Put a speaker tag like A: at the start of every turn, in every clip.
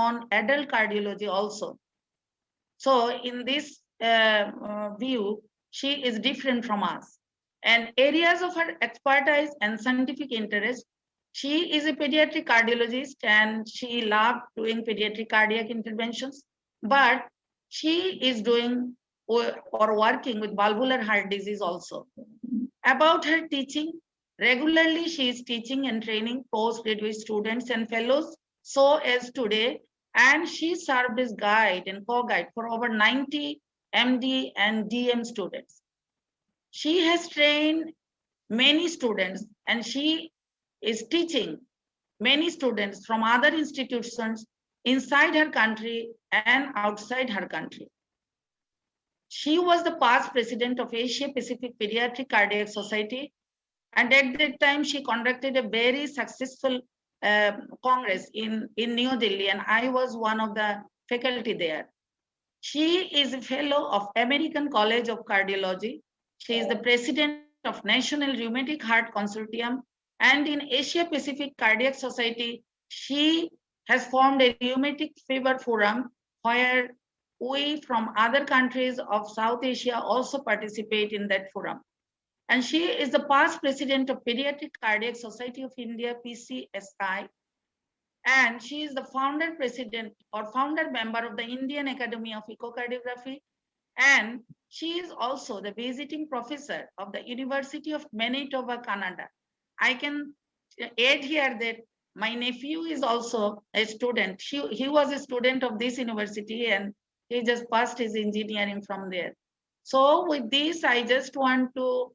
A: on adult cardiology also. So in this view, she is different from us. And areas of her expertise and scientific interest, she is a pediatric cardiologist and she loved doing pediatric cardiac interventions, but she is doing or working with valvular heart disease also. About her teaching, regularly she is teaching and training postgraduate students and fellows, so as today, and she served as guide and co-guide for over 90 MD and DM students. She has trained many students and she is teaching many students from other institutions inside her country and outside her country. She was the past president of Asia Pacific Pediatric Cardiac Society, and at that time she conducted a very successful congress in New Delhi, and I was one of the faculty there. She is a fellow of American College of Cardiology. She is the president of National Rheumatic Heart Consortium, and in Asia Pacific Cardiac Society, she has formed a rheumatic fever forum where we from other countries of South Asia also participate in that forum. And she is the past president of Pediatric Cardiac Society of India, PCSI. And she is the founder president or founder member of the Indian Academy of Echocardiography. And she is also the visiting professor of the University of Manitoba, Canada. I can add here that my nephew is also a student. He was a student of this university and he just passed his engineering from there. So with this, I just want to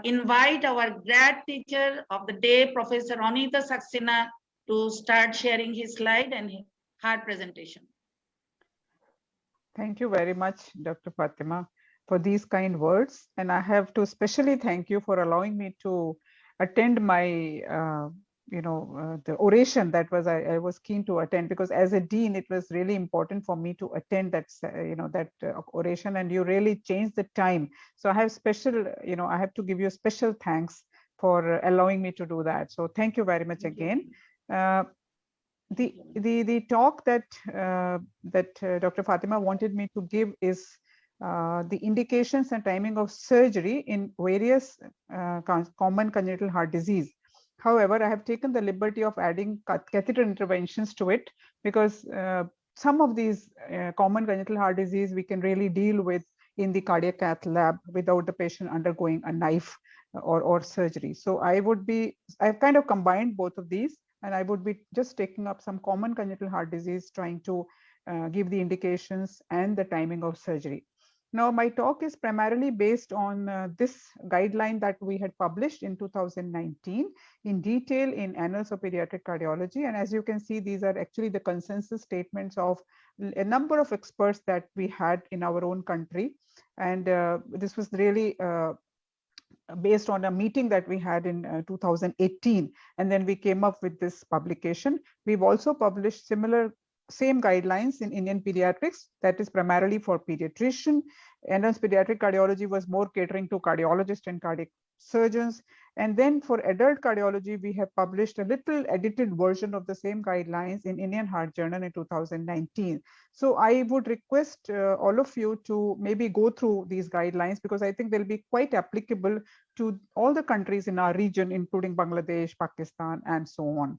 A: invite our grad teacher of the day, Professor Anita Saxena, to start sharing his slide and her presentation.
B: Thank you very much, Dr. Fatima, for these kind words. And I have to especially thank you for allowing me to attend my, the oration that was I was keen to attend, because as a dean, it was really important for me to attend that, oration, and you really changed the time. So I have special, I have to give you special thanks for allowing me to do that. So thank you very much again. The talk that Dr. Fatima wanted me to give is the indications and timing of surgery in various common congenital heart disease. However, I have taken the liberty of adding catheter interventions to it, because some of these common congenital heart disease we can really deal with in the cardiac cath lab without the patient undergoing a knife or surgery. So I've kind of combined both of these, and I would be just taking up some common congenital heart disease, trying to give the indications and the timing of surgery. Now, my talk is primarily based on this guideline that we had published in 2019 in detail in Annals of Pediatric Cardiology. And as you can see, these are actually the consensus statements of a number of experts that we had in our own country. And this was really based on a meeting that we had in 2018, and then we came up with this publication. We've also published same guidelines in Indian pediatrics, that is primarily for pediatrician. Annals Pediatric Cardiology was more catering to cardiologists and cardiac surgeons. And then for adult cardiology, we have published a little edited version of the same guidelines in Indian Heart Journal in 2019. So I would request all of you to maybe go through these guidelines, because I think they'll be quite applicable to all the countries in our region, including Bangladesh, Pakistan, and so on.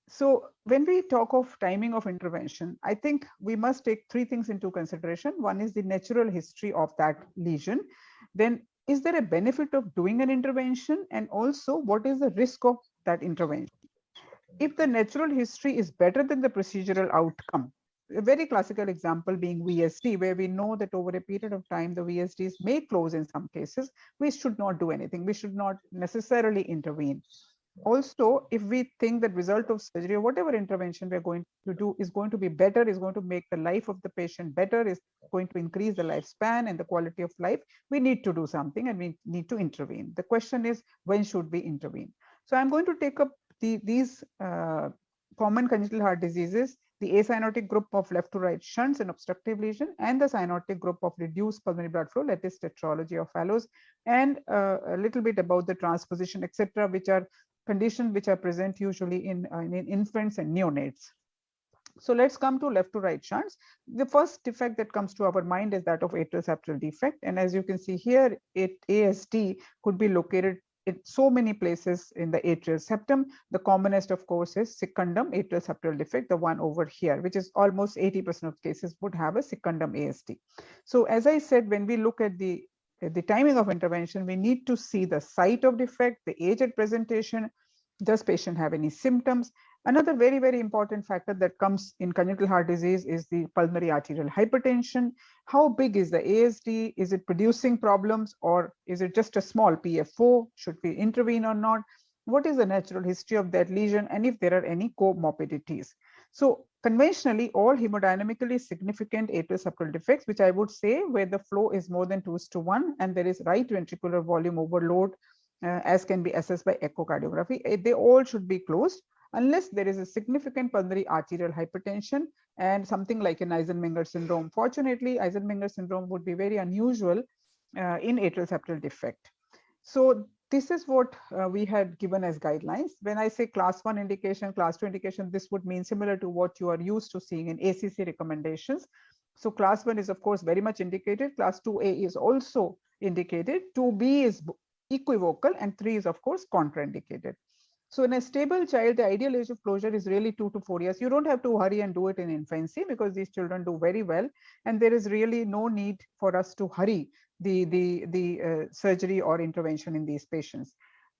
B: So when we talk of timing of intervention, I think we must take three things into consideration. One is the natural history of that lesion. Then, is there a benefit of doing an intervention? And also, what is the risk of that intervention? If the natural history is better than the procedural outcome, a very classical example being VSD, where we know that over a period of time, the VSDs may close in some cases, we should not do anything. We should not necessarily intervene. Also, if we think that result of surgery or whatever intervention we're going to do is going to be better, is going to make the life of the patient better, is going to increase the lifespan and the quality of life, we need to do something and we need to intervene. The question is, when should we intervene? So I'm going to take up these common congenital heart diseases, the acyanotic group of left to right shunts and obstructive lesion, and the cyanotic group of reduced pulmonary blood flow, that is tetralogy of Fallows, and a little bit about the transposition, etc., which are conditions which are present usually in infants and neonates. So let's come to left to right shunts. The first defect that comes to our mind is that of atrial septal defect. And as you can see here, ASD could be located in so many places in the atrial septum. The commonest, of course, is secundum atrial septal defect, the one over here, which is almost 80% of cases would have a secundum ASD. So as I said, when we look at the timing of intervention, we need to see the site of defect, the age at presentation. Does patient have any symptoms? Another very, very important factor that comes in congenital heart disease is the pulmonary arterial hypertension. How big is the ASD? Is it producing problems, or is it just a small PFO? Should we intervene or not? What is the natural history of that lesion, and if there are any comorbidities? So conventionally, all hemodynamically significant atrial septal defects, which I would say where the flow is more than 2:1 and there is right ventricular volume overload, as can be assessed by echocardiography, they all should be closed unless there is a significant pulmonary arterial hypertension and something like an Eisenmenger syndrome. Fortunately, Eisenmenger syndrome would be very unusual in atrial septal defect. So this is what we had given as guidelines. When I say class 1 indication, class 2 indication, this would mean similar to what you are used to seeing in ACC recommendations. So class 1 is of course very much indicated. Class 2A is also indicated. 2B is equivocal, and 3 is of course contraindicated. So in a stable child, the ideal age of closure is really 2 to 4 years. You don't have to hurry and do it in infancy because these children do very well, and there is really no need for us to hurry the surgery or intervention in these patients.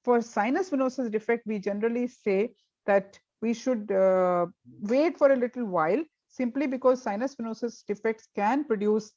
B: For sinus venosus defect, we generally say that we should wait for a little while, simply because sinus venosus defects can produce,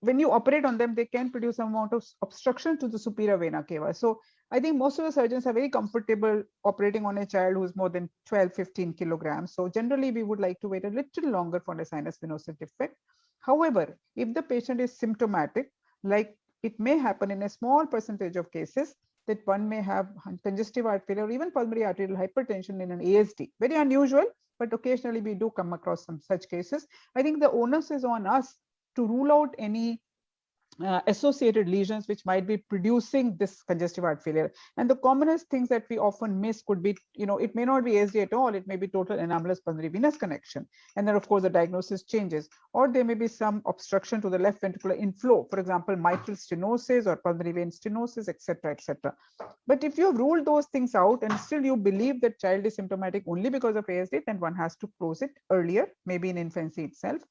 B: when you operate on them, they can produce some amount of obstruction to the superior vena cava. So I think most of the surgeons are very comfortable operating on a child who is more than 12, 15 kilograms. So generally, we would like to wait a little longer for a sinus venosus defect. However, if the patient is symptomatic, like it may happen in a small percentage of cases, that one may have congestive heart failure or even pulmonary arterial hypertension in an ASD. Very unusual, but occasionally we do come across some such cases. I think the onus is on us to rule out any associated lesions which might be producing this congestive heart failure. And the commonest things that we often miss could be, it may not be ASD at all, it may be total anomalous pulmonary venous connection. And then of course the diagnosis changes, or there may be some obstruction to the left ventricular inflow, for example, mitral stenosis or pulmonary vein stenosis, etc., etc. But if you have ruled those things out and still you believe that child is symptomatic only because of ASD, then one has to close it earlier, maybe in infancy itself.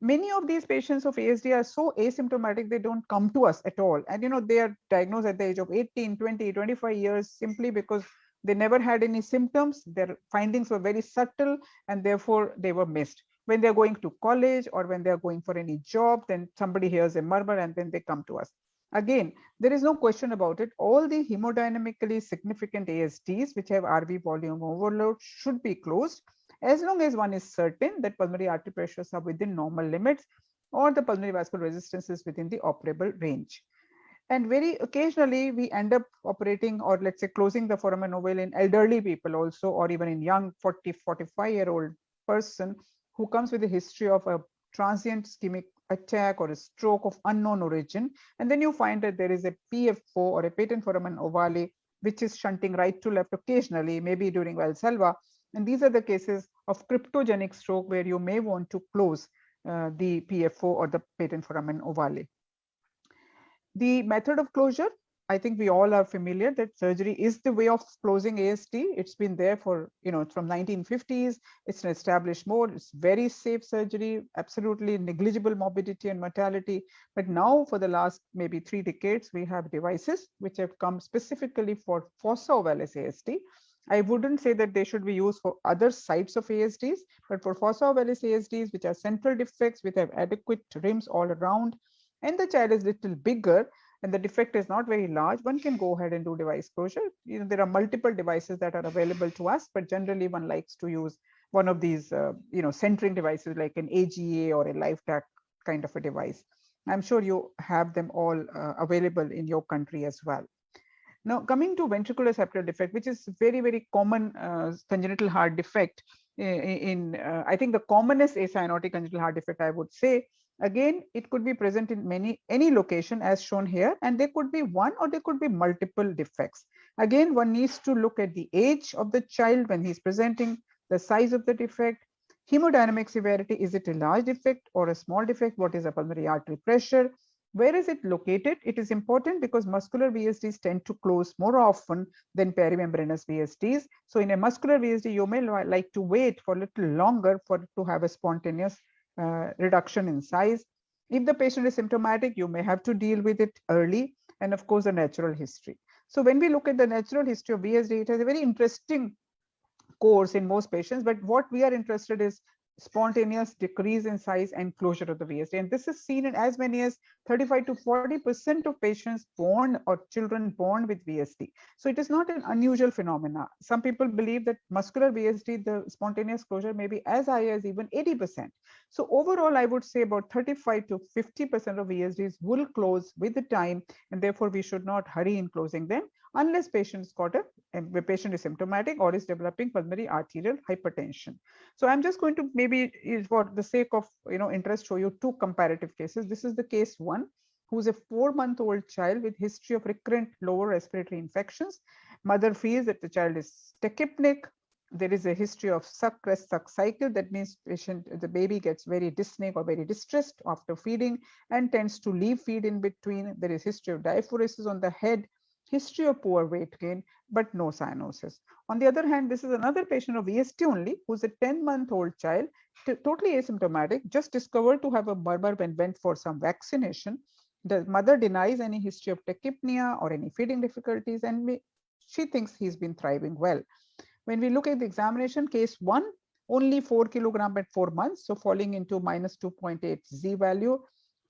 B: Many of these patients of ASD are so asymptomatic, they don't come to us at all. And they are diagnosed at the age of 18, 20, 25 years simply because they never had any symptoms. Their findings were very subtle and therefore they were missed. When they're going to college or when they're going for any job, then somebody hears a murmur and then they come to us. Again, there is no question about it. All the hemodynamically significant ASDs which have RV volume overload should be closed, as long as one is certain that pulmonary artery pressures are within normal limits or the pulmonary vascular resistance is within the operable range. And very occasionally we end up operating, or let's say closing the foramen ovale in elderly people also, or even in young 40, 45-year-old person who comes with a history of a transient ischemic attack or a stroke of unknown origin. And then you find that there is a PFO or a patent foramen ovale, which is shunting right to left occasionally, maybe during Valsalva. And these are the cases of cryptogenic stroke where you may want to close the PFO or the patent foramen ovale. The method of closure, I think we all are familiar that surgery is the way of closing ASD. It's been there for, from 1950s. It's an established mode. It's very safe surgery, absolutely negligible morbidity and mortality. But now for the last maybe 3 decades, we have devices which have come specifically for fossa ovalis ASD. I wouldn't say that they should be used for other sites of ASDs, but for fossa ovalis ASDs, which are central defects, which have adequate rims all around, and the child is a little bigger and the defect is not very large, one can go ahead and do device closure. There are multiple devices that are available to us, but generally one likes to use one of these, centering devices like an AGA or a LifeTac kind of a device. I'm sure you have them all available in your country as well. Now, coming to ventricular septal defect, which is very, very common congenital heart defect I think the commonest cyanotic congenital heart defect, I would say. Again, it could be present in any location as shown here, and there could be one or there could be multiple defects. Again, one needs to look at the age of the child when he's presenting, the size of the defect, Hemodynamic severity, is it a large defect or a small defect? What is the pulmonary artery pressure? Where is it located? It is important because muscular VSDs tend to close more often than perimembranous VSDs. So in a muscular VSD, you may like to wait for a little longer for it to have a spontaneous reduction in size. If the patient is symptomatic, you may have to deal with it early, and of course, the natural history. So when we look at the natural history of VSD, it has a very interesting course in most patients, but what we are interested is spontaneous decrease in size and closure of the VSD. And this is seen in as many as 35 to 40% of patients born or children born with VSD. So it is not an unusual phenomena. Some people believe that muscular VSD, the spontaneous closure may be as high as even 80%. So overall, I would say about 35 to 50% of VSDs will close with the time, and therefore we should not hurry in closing them unless patient's got the patient is symptomatic or is developing pulmonary arterial hypertension. So I'm just going to maybe, for the sake of interest, show you two comparative cases. This is the case one, who's a 4-month-old child with history of recurrent lower respiratory infections. Mother feels that the child is tachypnic. There is a history of suck rest suck cycle. That means the baby gets very dyspneic or very distressed after feeding and tends to leave feed in between. There is history of diaphoresis on the head, history of poor weight gain, but no cyanosis. On the other hand, this is another patient of VST only, who's a 10-month-old child, totally asymptomatic, just discovered to have a murmur when went for some vaccination. The mother denies any history of tachypnea or any feeding difficulties, and she thinks he's been thriving well. When we look at the examination, case one, only 4 kilogram at 4 months, so falling into minus 2.8 Z value.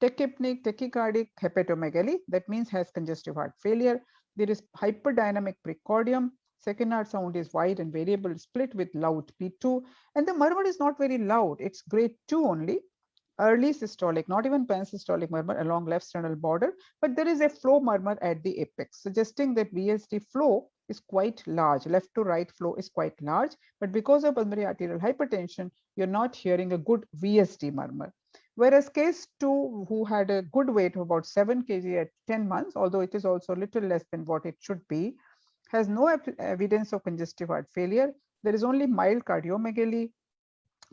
B: Tachypnic, tachycardic, hepatomegaly, that means has congestive heart failure. There is hyperdynamic precordium. Second heart sound is wide and variable split with loud P2. And the murmur is not very loud. It's grade 2 only. Early systolic, not even pansystolic murmur along left sternal border, but there is a flow murmur at the apex, suggesting that VSD flow is quite large. Left to right flow is quite large, but because of pulmonary arterial hypertension, you're not hearing a good VSD murmur. Whereas case 2, who had a good weight of about 7 kg at 10 months, although it is also a little less than what it should be, has no evidence of congestive heart failure. There is only mild cardiomegaly.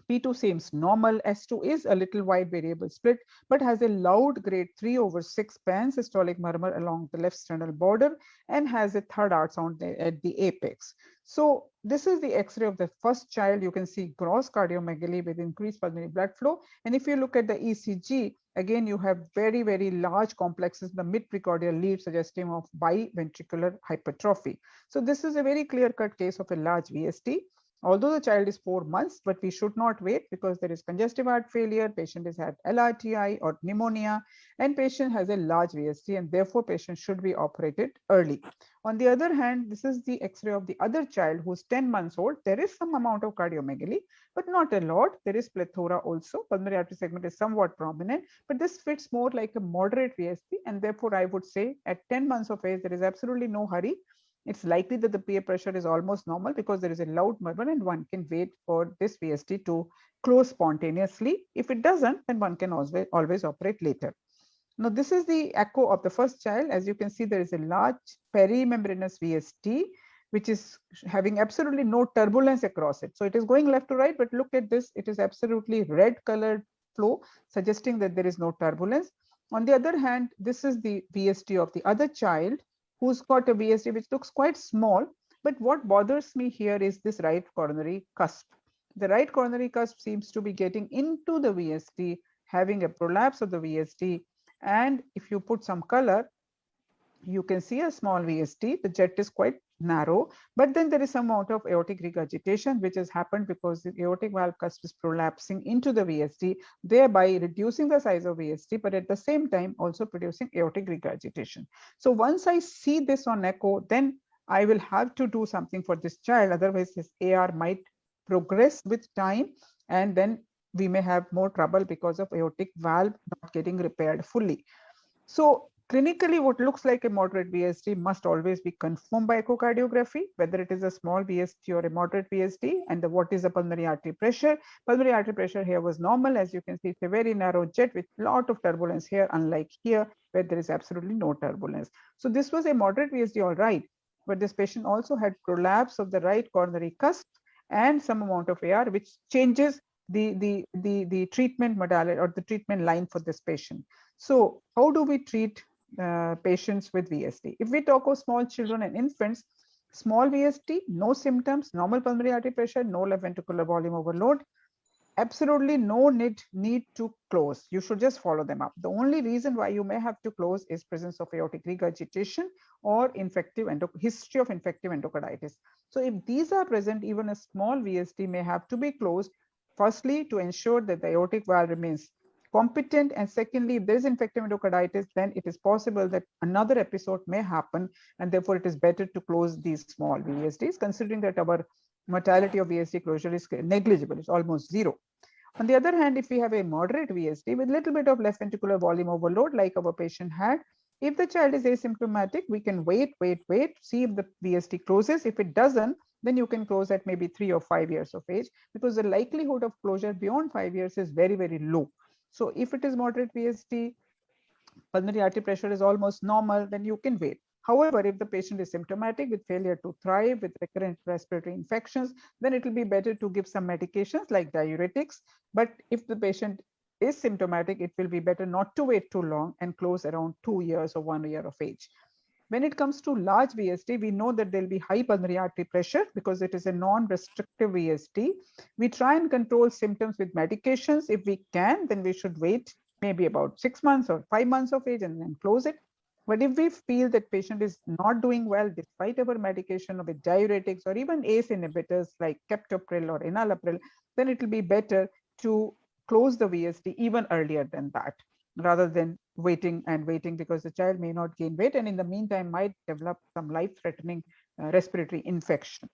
B: P2 seems normal. S2 is a little wide variable split, but has a loud grade 3/6 pansystolic murmur along the left sternal border and has a third heart sound at the apex. So this is the X-ray of the first child. You can see gross cardiomegaly with increased pulmonary blood flow. And if you look at the ECG, again, you have very, very large complexes in the mid-precordial lead suggesting of biventricular hypertrophy. So this is a very clear-cut case of a large VSD. Although the child is 4 months, but we should not wait because there is congestive heart failure, patient has had LRTI or pneumonia, and patient has a large VSD, and therefore patient should be operated early. On the other hand, this is the X-ray of the other child who's 10 months old. There is some amount of cardiomegaly, but not a lot. There is plethora also. Pulmonary artery segment is somewhat prominent, but this fits more like a moderate VSD, and therefore I would say at 10 months of age, there is absolutely no hurry. It's likely that the PA pressure is almost normal because there is a loud murmur and one can wait for this VSD to close spontaneously. If it doesn't, then one can always operate later. Now, this is the echo of the first child. As you can see, there is a large perimembranous VSD, which is having absolutely no turbulence across it. So it is going left to right, but look at this. It is absolutely red colored flow, suggesting that there is no turbulence. On the other hand, this is the VSD of the other child, who's got a VSD which looks quite small, but what bothers me here is this right coronary cusp. The right coronary cusp seems to be getting into the VSD, having a prolapse of the VSD, and if you put some color, you can see a small VSD. The jet is quite narrow, but then there is some amount of aortic regurgitation which has happened because the aortic valve cusp is prolapsing into the VSD, thereby reducing the size of VSD, but at the same time also producing aortic regurgitation. So once I see this on echo, then I will have to do something for this child. Otherwise, his AR might progress with time, and then we may have more trouble because of aortic valve not getting repaired fully. So clinically, what looks like a moderate VSD must always be confirmed by echocardiography, whether it is a small VSD or a moderate VSD, and what is the pulmonary artery pressure. Pulmonary artery pressure here was normal. As you can see, it's a very narrow jet with a lot of turbulence here, unlike here, where there is absolutely no turbulence. So this was a moderate VSD, all right, but this patient also had prolapse of the right coronary cusp and some amount of AR, which changes the treatment modality or the treatment line for this patient. So how do we treat patients with VSD? If we talk of small children and infants, small VSD, no symptoms, normal pulmonary artery pressure, no left ventricular volume overload, absolutely no need to close. You should just follow them up. The only reason why you may have to close is presence of aortic regurgitation or history of infective endocarditis. So if these are present, even a small VSD may have to be closed, firstly to ensure that the aortic valve remains competent, and secondly, if there is infective endocarditis, then it is possible that another episode may happen, and therefore it is better to close these small VSDs, considering that our mortality of VSD closure is negligible, it's almost zero. On the other hand, if we have a moderate VSD with little bit of left ventricular volume overload like our patient had, if the child is asymptomatic, we can wait, see if the VSD closes. If it doesn't, then you can close at maybe 3 or 5 years of age, because the likelihood of closure beyond 5 years is very, very low. So if it is moderate VSD, pulmonary artery pressure is almost normal, then you can wait. However, if the patient is symptomatic with failure to thrive, with recurrent respiratory infections, then it will be better to give some medications like diuretics. But if the patient is symptomatic, it will be better not to wait too long and close around 2 years or 1 year of age. When it comes to large VSD, we know that there will be high pulmonary artery pressure because it is a non-restrictive VSD. We try and control symptoms with medications. If we can, then we should wait maybe about 6 months or 5 months of age and then close it. But if we feel that patient is not doing well despite our medication with diuretics or even ACE inhibitors like captopril or enalapril, then it will be better to close the VSD even earlier than that, rather than waiting because the child may not gain weight and in the meantime might develop some life-threatening respiratory infection.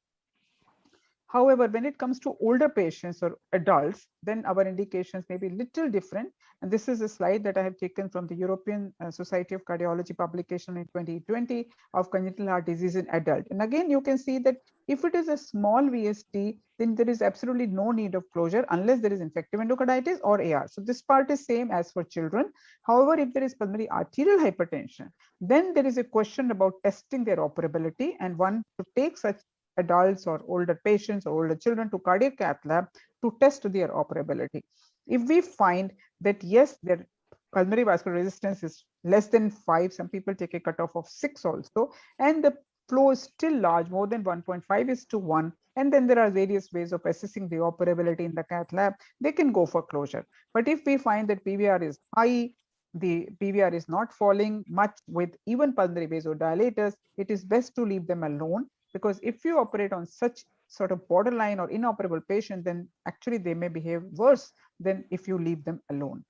B: However, when it comes to older patients or adults, then our indications may be a little different. And this is a slide that I have taken from the European Society of Cardiology publication in 2020 of congenital heart disease in adult. And again, you can see that if it is a small VSD, then there is absolutely no need of closure unless there is infective endocarditis or AR. So this part is same as for children. However, if there is pulmonary arterial hypertension, then there is a question about testing their operability, and one to take such adults or older patients or older children to cardiac cath lab to test their operability. If we find that yes, their pulmonary vascular resistance is less than 5, some people take a cutoff of 6 also, and the flow is still large, more than 1.5:1, and then there are various ways of assessing the operability in the cath lab, they can go for closure. But if we find that PVR is high, the PVR is not falling much with even pulmonary vasodilators, it is best to leave them alone, because if you operate on such sort of borderline or inoperable patient, then actually they may behave worse than if you leave them alone.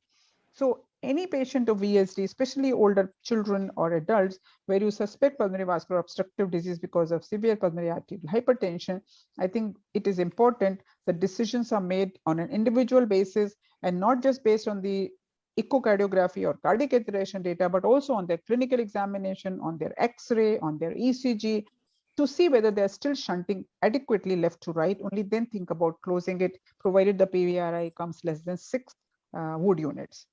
B: So any patient of VSD, especially older children or adults, where you suspect pulmonary vascular obstructive disease because of severe pulmonary arterial hypertension, I think it is important that decisions are made on an individual basis and not just based on the echocardiography or cardiac acceleration data, but also on their clinical examination, on their X-ray, on their ECG, to see whether they're still shunting adequately left to right. Only then think about closing it, provided the PVRI comes less than 6 Wood units.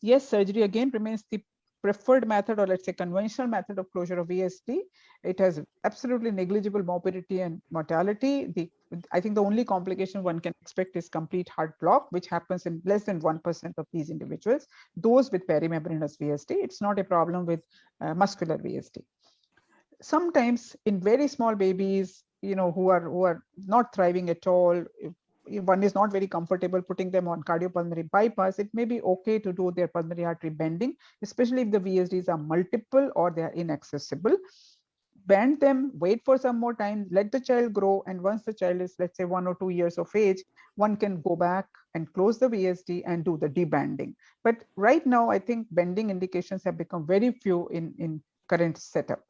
B: Yes, surgery again remains the preferred method, or let's say conventional method of closure of VSD. It has absolutely negligible morbidity and mortality. I think the only complication one can expect is complete heart block, which happens in less than 1% of these individuals. Those with perimembranous VSD, it's not a problem with muscular VSD. Sometimes in very small babies, who are not thriving at all, if one is not very comfortable putting them on cardiopulmonary bypass, it may be okay to do their pulmonary artery bending, especially if the VSDs are multiple or they are inaccessible. Bend them, wait for some more time, let the child grow, and once the child is, let's say, 1 or 2 years of age, one can go back and close the VSD and do the debanding. But right now, I think bending indications have become very few in current setup.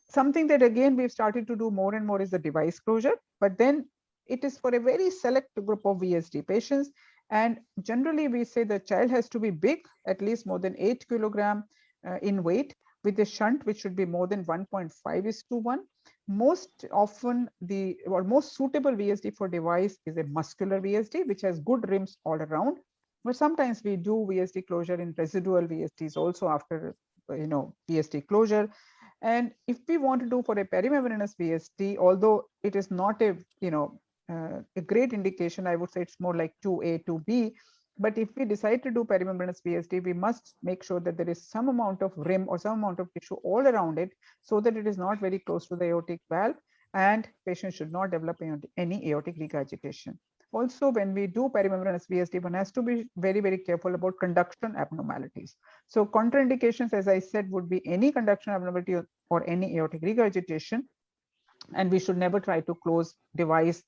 B: Something that again we've started to do more and more is the device closure, but then it is for a very select group of VSD patients. And generally we say the child has to be big, at least more than 8 kilogram in weight, with a shunt which should be more than 1.5:1. Most often most suitable VSD for device is a muscular VSD, which has good rims all around. But sometimes we do VSD closure in residual VSDs also after VSD closure. And if we want to do for a perimembranous VSD, although it is not a a great indication. I would say it's more like 2A, 2B. But if we decide to do perimembranous VSD, we must make sure that there is some amount of rim or some amount of tissue all around it so that it is not very close to the aortic valve, and patient should not develop any aortic regurgitation. Also, when we do perimembranous VSD, one has to be very, very careful about conduction abnormalities. So contraindications, as I said, would be any conduction abnormality or any aortic regurgitation, and we should never try to close device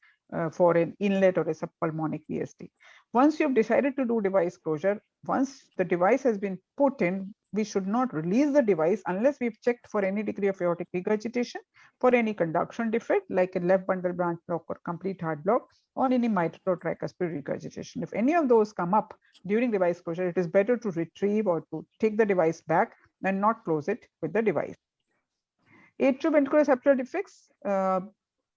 B: for an inlet or a subpulmonic VSD. Once you have decided to do device closure, once the device has been put in, we should not release the device unless we've checked for any degree of aortic regurgitation, for any conduction defect like a left bundle branch block or complete heart block, or any mitral or tricuspid regurgitation. If any of those come up during device closure, it is better to retrieve or to take the device back and not close it with the device. Atrioventricular septal defects,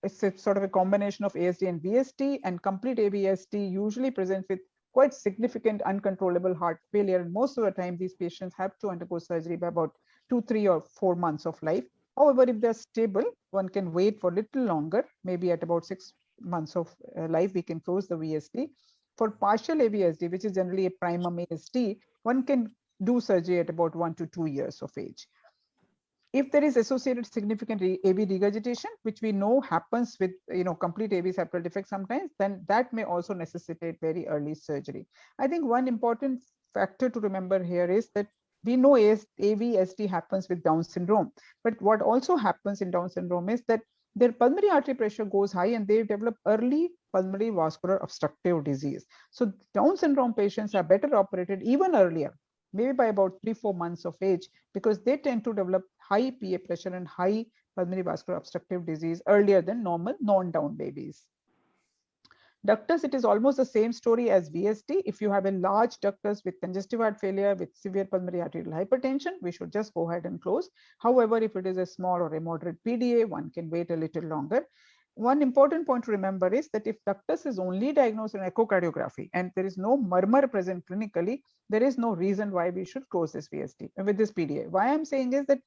B: it's sort of a combination of ASD and VSD, and complete AVSD usually presents with quite significant uncontrollable heart failure. And most of the time, these patients have to undergo surgery by about 2, 3, or 4 months of life. However, if they're stable, one can wait for a little longer, maybe at about 6 months of life, we can close the VSD. For partial AVSD, which is generally a primum ASD, one can do surgery at about 1 to 2 years of age. If there is associated significant AV regurgitation, which we know happens with complete AV septal defect sometimes, then that may also necessitate very early surgery. I think one important factor to remember here is that we know AVSD happens with Down syndrome, but what also happens in Down syndrome is that their pulmonary artery pressure goes high and they develop early pulmonary vascular obstructive disease. So Down syndrome patients are better operated even earlier, maybe by about 3-4 months of age, because they tend to develop high PA pressure and high pulmonary vascular obstructive disease earlier than normal non-down babies. Ductus, it is almost the same story as VSD. If you have a large ductus with congestive heart failure, with severe pulmonary arterial hypertension, we should just go ahead and close. However, if it is a small or a moderate PDA, one can wait a little longer. One important point to remember is that if ductus is only diagnosed in echocardiography and there is no murmur present clinically, there is no reason why we should close this VSD with this PDA. Why I'm saying is that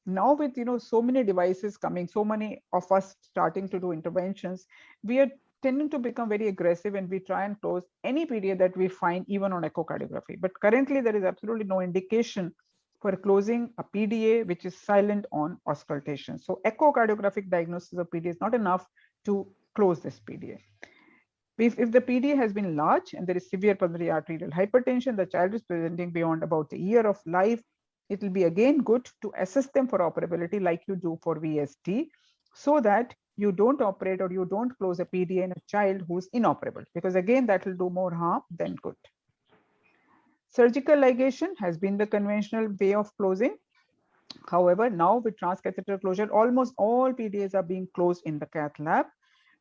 B: now with so many devices coming, so many of us starting to do interventions, we are tending to become very aggressive and we try and close any PDA that we find even on echocardiography. But currently there is absolutely no indication for closing a PDA which is silent on auscultation. So echocardiographic diagnosis of PDA is not enough to close this PDA. If the PDA has been large and there is severe pulmonary arterial hypertension, the child is presenting beyond about a year of life, it will be again good to assess them for operability like you do for VSD, so that you don't operate or you don't close a PDA in a child who's inoperable, because again that will do more harm than good. Surgical ligation has been the conventional way of closing. However, now with transcatheter closure, almost all PDAs are being closed in the cath lab.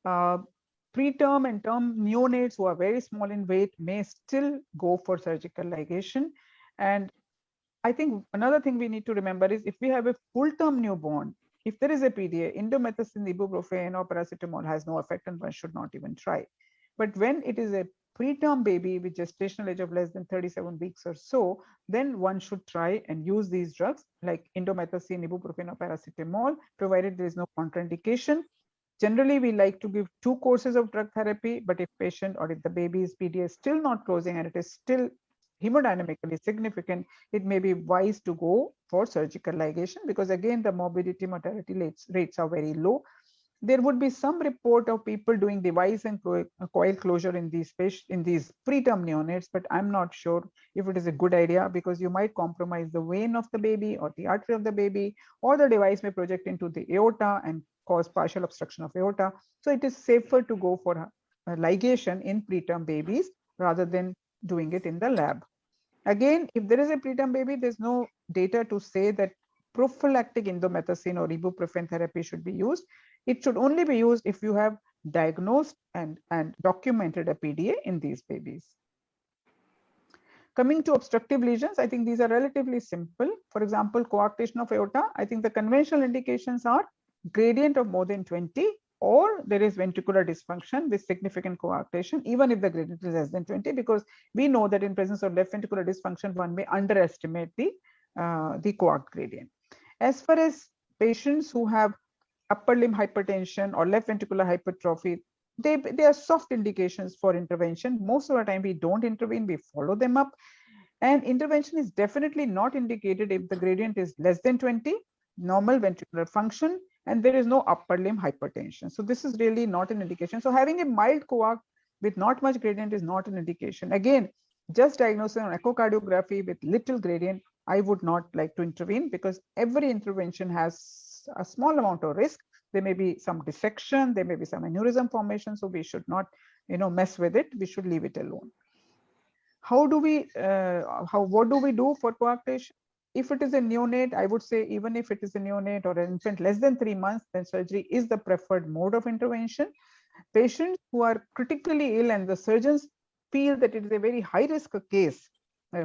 B: Preterm and term neonates who are very small in weight may still go for surgical ligation. And I think another thing we need to remember is if we have a full-term newborn, if there is a PDA, indomethacin, ibuprofen, or paracetamol has no effect and one should not even try. But when it is a preterm baby with gestational age of less than 37 weeks or so, then one should try and use these drugs like indomethacin, ibuprofen, or paracetamol, provided there is no contraindication. Generally, we like to give 2 courses of drug therapy, but if patient or if the baby's PDA is still not closing and it is still hemodynamically significant, it may be wise to go for surgical ligation, because again, the morbidity mortality rates are very low. There would be some report of people doing device and coil closure in these preterm neonates, but I'm not sure if it is a good idea, because you might compromise the vein of the baby or the artery of the baby, or the device may project into the aorta and cause partial obstruction of aorta. So it is safer to go for ligation in preterm babies rather than doing it in the lab. Again, if there is a preterm baby, there's no data to say that prophylactic indomethacin or ibuprofen therapy should be used. It should only be used if you have diagnosed and documented a PDA in these babies. Coming to obstructive lesions, I think these are relatively simple. For example, coarctation of aorta, I think the conventional indications are gradient of more than 20, or there is ventricular dysfunction with significant coarctation, even if the gradient is less than 20, because we know that in presence of left ventricular dysfunction, one may underestimate the coarc gradient. As far as patients who have upper limb hypertension or left ventricular hypertrophy, they are soft indications for intervention. Most of the time we don't intervene, we follow them up. And intervention is definitely not indicated if the gradient is less than 20, normal ventricular function, and there is no upper limb hypertension. So this is really not an indication. So having a mild coarct with not much gradient is not an indication. Again, just diagnosing on echocardiography with little gradient, I would not like to intervene, because every intervention has a small amount of risk. There may be some dissection, there may be some aneurysm formation, so we should not, mess with it. We should leave it alone. What do we do for coarctation? If it is a neonate, I would say even if it is a neonate or an infant less than 3 months, then surgery is the preferred mode of intervention. Patients who are critically ill and the surgeons feel that it is a very high risk case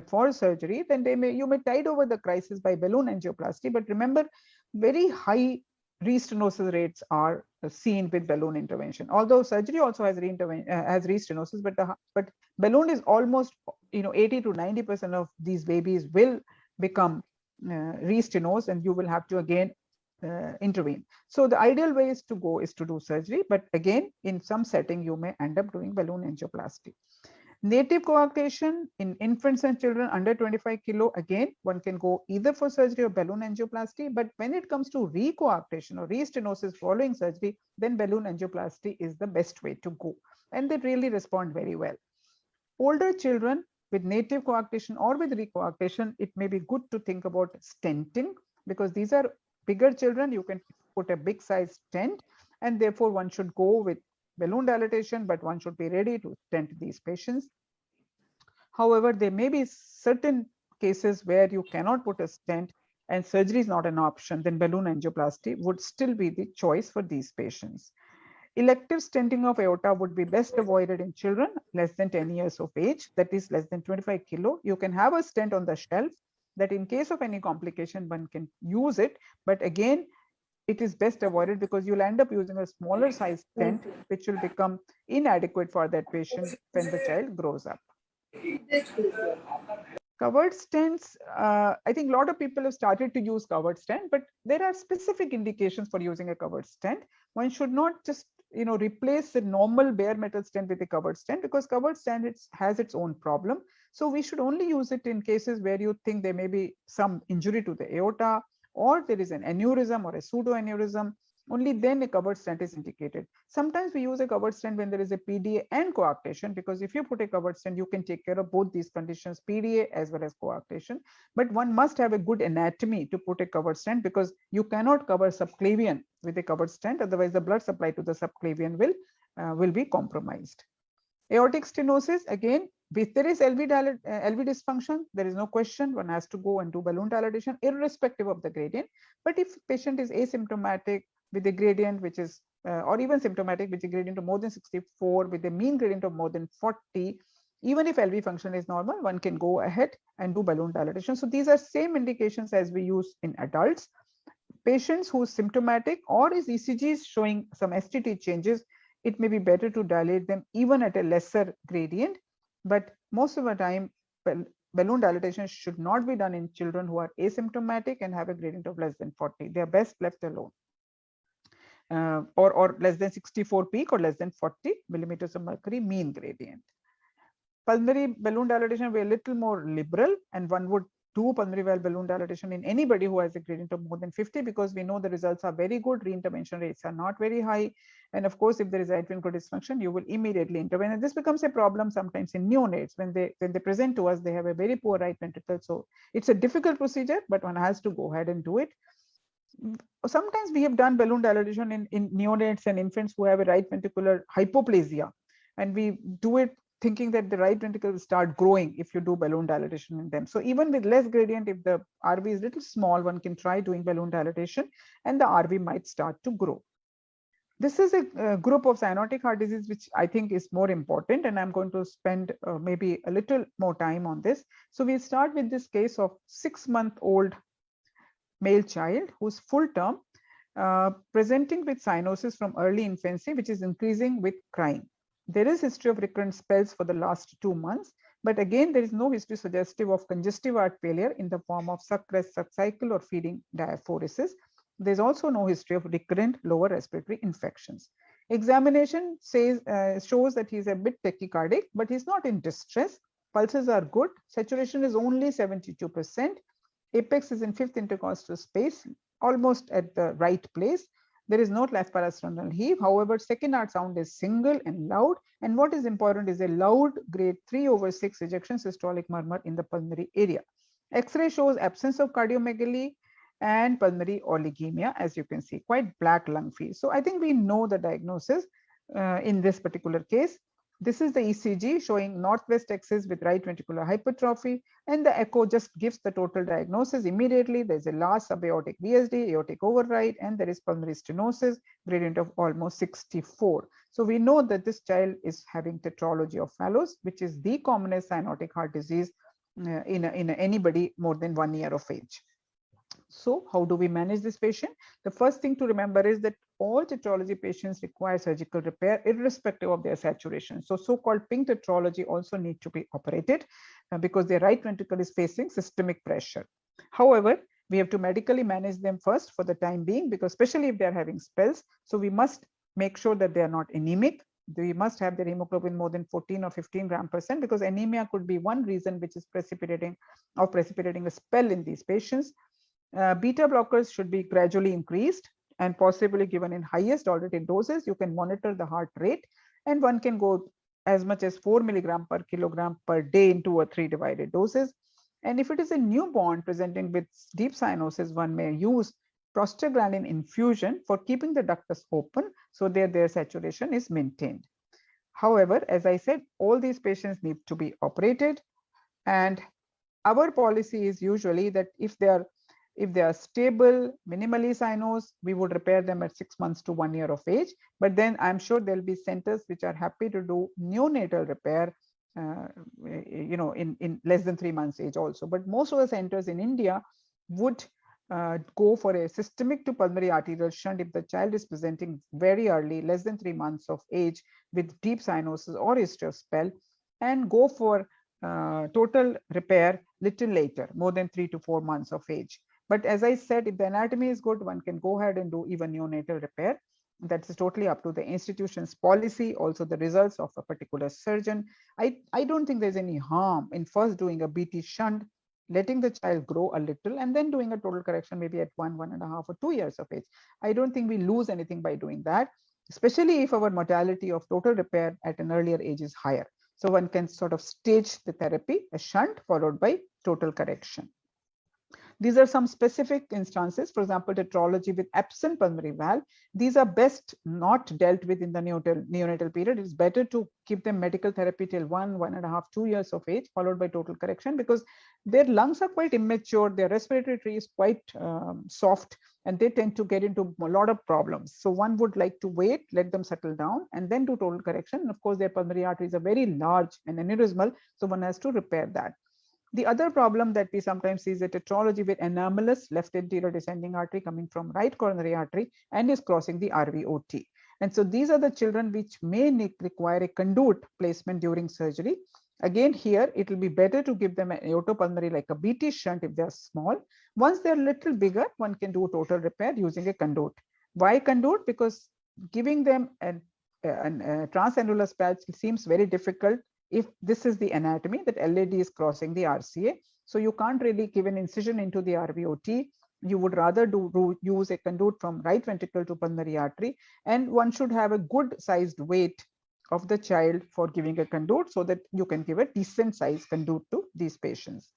B: for surgery, then you may tide over the crisis by balloon angioplasty. But remember, very high restenosis rates are seen with balloon intervention. Although surgery also has restenosis, but balloon is almost 80 to 90% of these babies will become restenosed, and you will have to again intervene. So the ideal way is to do surgery, but again, in some setting you may end up doing balloon angioplasty. Native coarctation in infants and children under 25 kilo, again, one can go either for surgery or balloon angioplasty. But when it comes to recoarctation or restenosis following surgery, then balloon angioplasty is the best way to go, and they really respond very well. Older children with native coarctation or with recoarctation, it may be good to think about stenting, because these are bigger children. You can put a big size stent, and therefore one should go with balloon dilatation, but one should be ready to stent these patients. However, there may be certain cases where you cannot put a stent and surgery is not an option, then balloon angioplasty would still be the choice for these patients. Elective stenting of aorta would be best avoided in children less than 10 years of age, that is less than 25 kilo. You can have a stent on the shelf that in case of any complication, one can use it. But again, it is best avoided because you'll end up using a smaller size stent, which will become inadequate for that patient when the child grows up. Covered stents, I think a lot of people have started to use covered stent, but there are specific indications for using a covered stent. One should not just replace the normal bare metal stent with a covered stent, because covered stent has its own problem. So we should only use it in cases where you think there may be some injury to the aorta, or there is an aneurysm or a pseudoaneurysm. Only then a covered stent is indicated. Sometimes we use a covered stent when there is a PDA and coarctation, because if you put a covered stent, you can take care of both these conditions, PDA as well as coarctation. But one must have a good anatomy to put a covered stent, because you cannot cover subclavian with a covered stent, otherwise the blood supply to the subclavian will be compromised. Aortic stenosis, again, if there is LV dysfunction, there is no question, one has to go and do balloon dilatation irrespective of the gradient. But if patient is asymptomatic with a gradient which is, or even symptomatic with a gradient of more than 64, with a mean gradient of more than 40, even if LV function is normal, one can go ahead and do balloon dilatation. So these are same indications as we use in adults. Patients who is symptomatic or is ECG is showing some STT changes, it may be better to dilate them even at a lesser gradient. But most of the time, balloon dilatation should not be done in children who are asymptomatic and have a gradient of less than 40. They are best left alone. Or less than 64 peak or less than 40 millimeters of mercury mean gradient. Pulmonary balloon dilatation will be a little more liberal, and one would do pulmonary valve balloon dilatation in anybody who has a gradient of more than 50, because we know the results are very good, reintervention rates are not very high. And of course, if there is right ventricular dysfunction, you will immediately intervene. And this becomes a problem sometimes in neonates. When they present to us, they have a very poor right ventricle. So it's a difficult procedure, but one has to go ahead and do it. Sometimes we have done balloon dilatation in neonates and infants who have a right ventricular hypoplasia, and we do it thinking that the right ventricle will start growing if you do balloon dilatation in them. So even with less gradient, if the RV is little small, one can try doing balloon dilatation and the RV might start to grow. This is a group of cyanotic heart disease, which I think is more important, and I'm going to spend maybe a little more time on this. So we start with this case of 6-month-old male child who's full term, presenting with cyanosis from early infancy, which is increasing with crying. There is history of recurrent spells for the last 2 months, but again, there is no history suggestive of congestive heart failure in the form of suck rest suck cycle or feeding diaphoresis. There's also no history of recurrent lower respiratory infections. Examination says shows that he's a bit tachycardic, but he's not in distress. Pulses are good. Saturation is only 72%. Apex is in fifth intercostal space, almost at the right place. There is no left parasternal heave. However, second heart sound is single and loud. And what is important is a loud grade 3/6 ejection systolic murmur in the pulmonary area. X-ray shows absence of cardiomegaly and pulmonary oligemia, as you can see, quite black lung field. So I think we know the diagnosis in this particular case. This is the ECG showing northwest axis with right ventricular hypertrophy, and the echo just gives the total diagnosis immediately. There's a large subaortic VSD, aortic override, and there is pulmonary stenosis, gradient of almost 64. So we know that this child is having tetralogy of Fallot's, which is the commonest cyanotic heart disease in anybody more than 1 year of age. So how do we manage this patient? The first thing to remember is that all tetralogy patients require surgical repair irrespective of their saturation. So so-called pink tetralogy also need to be operated because their right ventricle is facing systemic pressure. However, we have to medically manage them first for the time being, because especially if they are having spells. So we must make sure that they are not anemic. We must have their hemoglobin more than 14 or 15 gram %, because anemia could be one reason which is precipitating a spell in these patients. Beta blockers should be gradually increased and possibly given in highest tolerated doses. You can monitor the heart rate, and one can go as much as 4 milligram per kilogram per day in 2 or 3 divided doses. And if it is a newborn presenting with deep cyanosis, one may use prostaglandin infusion for keeping the ductus open so that their saturation is maintained. However, as I said, all these patients need to be operated, and our policy is usually that if they are stable, minimally cyanosed, we would repair them at 6 months to 1 year of age. But then I'm sure there'll be centers which are happy to do neonatal repair, in less than 3 months age also. But most of the centers in India would go for a systemic to pulmonary arterial shunt if the child is presenting very early, less than 3 months of age, with deep cyanosis or history of spell, and go for total repair little later, more than 3 to 4 months of age. But as I said, if the anatomy is good, one can go ahead and do even neonatal repair. That's totally up to the institution's policy, also the results of a particular surgeon. I don't think there's any harm in first doing a BT shunt, letting the child grow a little, and then doing a total correction maybe at 1.5 or 2 years of age. I don't think we lose anything by doing that, especially if our mortality of total repair at an earlier age is higher. So one can sort of stage the therapy, a shunt followed by total correction. These are some specific instances, for example, tetralogy with absent pulmonary valve. These are best not dealt with in the neonatal period. It's better to give them medical therapy till 1.5, 2 years of age, followed by total correction, because their lungs are quite immature, their respiratory tree is quite soft, and they tend to get into a lot of problems. So one would like to wait, let them settle down, and then do total correction. And of course, their pulmonary arteries are very large and aneurysmal, so one has to repair that. The other problem that we sometimes see is a tetralogy with anomalous left anterior descending artery coming from right coronary artery and is crossing the RVOT. And so these are the children which may require a conduit placement during surgery. Again, here it will be better to give them an aortopulmonary like a BT shunt if they are small. Once they're a little bigger, one can do total repair using a conduit. Why conduit? Because giving them a transannular patch seems very difficult if this is the anatomy, that LAD is crossing the RCA. So you can't really give an incision into the RVOT. You would rather use a conduit from right ventricle to pulmonary artery, and one should have a good sized weight of the child for giving a conduit so that you can give a decent sized conduit to these patients.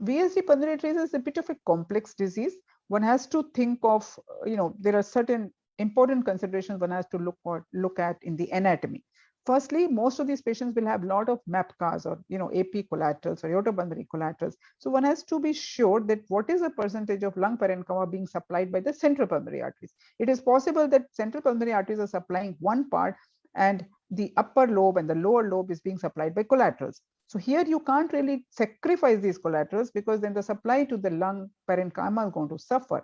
B: VSD pulmonary arteries is a bit of a complex disease. One has to think of, there are certain important considerations one has to look at in the anatomy. Firstly, most of these patients will have a lot of MAPCAs or AP collaterals or aortopulmonary collaterals. So one has to be sure that what is the percentage of lung parenchyma being supplied by the central pulmonary arteries. It is possible that central pulmonary arteries are supplying one part and the upper lobe and the lower lobe is being supplied by collaterals. So here you can't really sacrifice these collaterals, because then the supply to the lung parenchyma is going to suffer.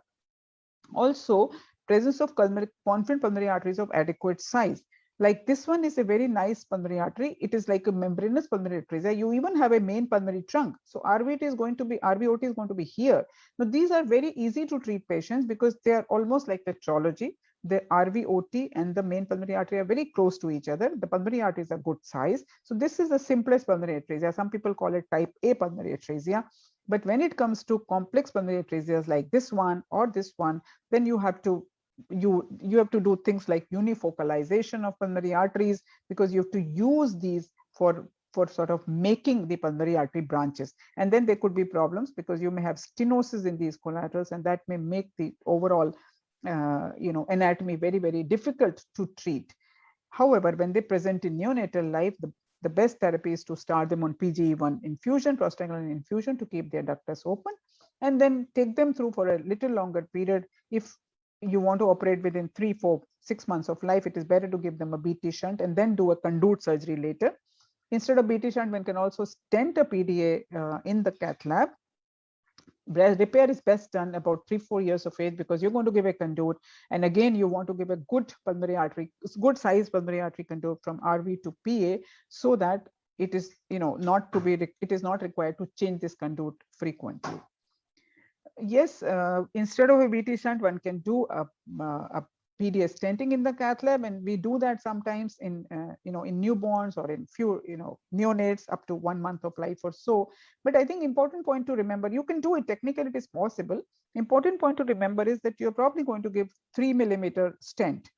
B: Also, presence of confluent pulmonary arteries of adequate size. Like this one is a very nice pulmonary artery. It is like a membranous pulmonary artery. You even have a main pulmonary trunk. So RVOT is going to be here. Now these are very easy to treat patients because they are almost like tetralogy. the RVOT and the main pulmonary artery are very close to each other. The pulmonary artery is a good size. So this is the simplest pulmonary atresia. Some people call it type A pulmonary atresia. But when it comes to complex pulmonary atresias like this one or this one, then you have to do things like unifocalization of pulmonary arteries, because you have to use these for sort of making the pulmonary artery branches. And then there could be problems because you may have stenosis in these collaterals, and that may make the overall anatomy very, very difficult to treat. However, when they present in neonatal life, the best therapy is to start them on PGE1 infusion, prostaglandin infusion, to keep their ductus open, and then take them through for a little longer period. If you want to operate within 3, 4, 6 months of life, it is better to give them a BT shunt and then do a conduit surgery later. Instead of BT shunt, one can also stent a PDA in the cath lab. Repair is best done about 3, 4 years of age, because you're going to give a conduit, and again you want to give a good pulmonary artery, good size pulmonary artery conduit from RV to PA, so that it is it is not required to change this conduit frequently. Yes, instead of a BT shunt, one can do a PDA stenting in the cath lab, and we do that sometimes in in newborns or in few neonates up to 1 month of life or so. But I think important point to remember, you can do it technically, it is possible. Important point to remember is that you're probably going to give 3 millimeter stent,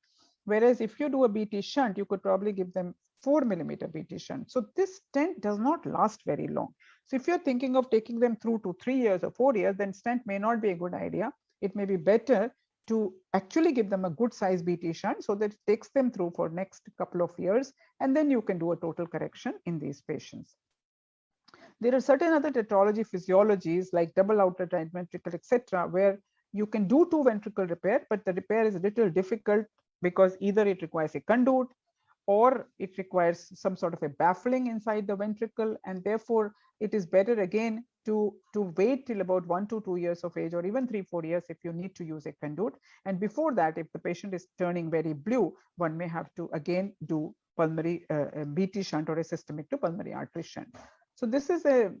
B: whereas if you do a BT shunt, you could probably give them 4 millimeter BT shunt. So this stent does not last very long. So if you're thinking of taking them through to 3 years or 4 years, then stent may not be a good idea. It may be better to actually give them a good size BT shunt, so that it takes them through for next couple of years, and then you can do a total correction in these patients. There are certain other tetralogy physiologies like double outer right ventricle, etc., where you can do 2 ventricle repair, but the repair is a little difficult because either it requires a conduit or it requires some sort of a baffling inside the ventricle, and therefore it is better again to wait till about 1 to 2 years of age, or even 3, 4 years if you need to use a conduit. And before that, if the patient is turning very blue, one may have to again do pulmonary BT shunt or a systemic to pulmonary artery shunt. So this is a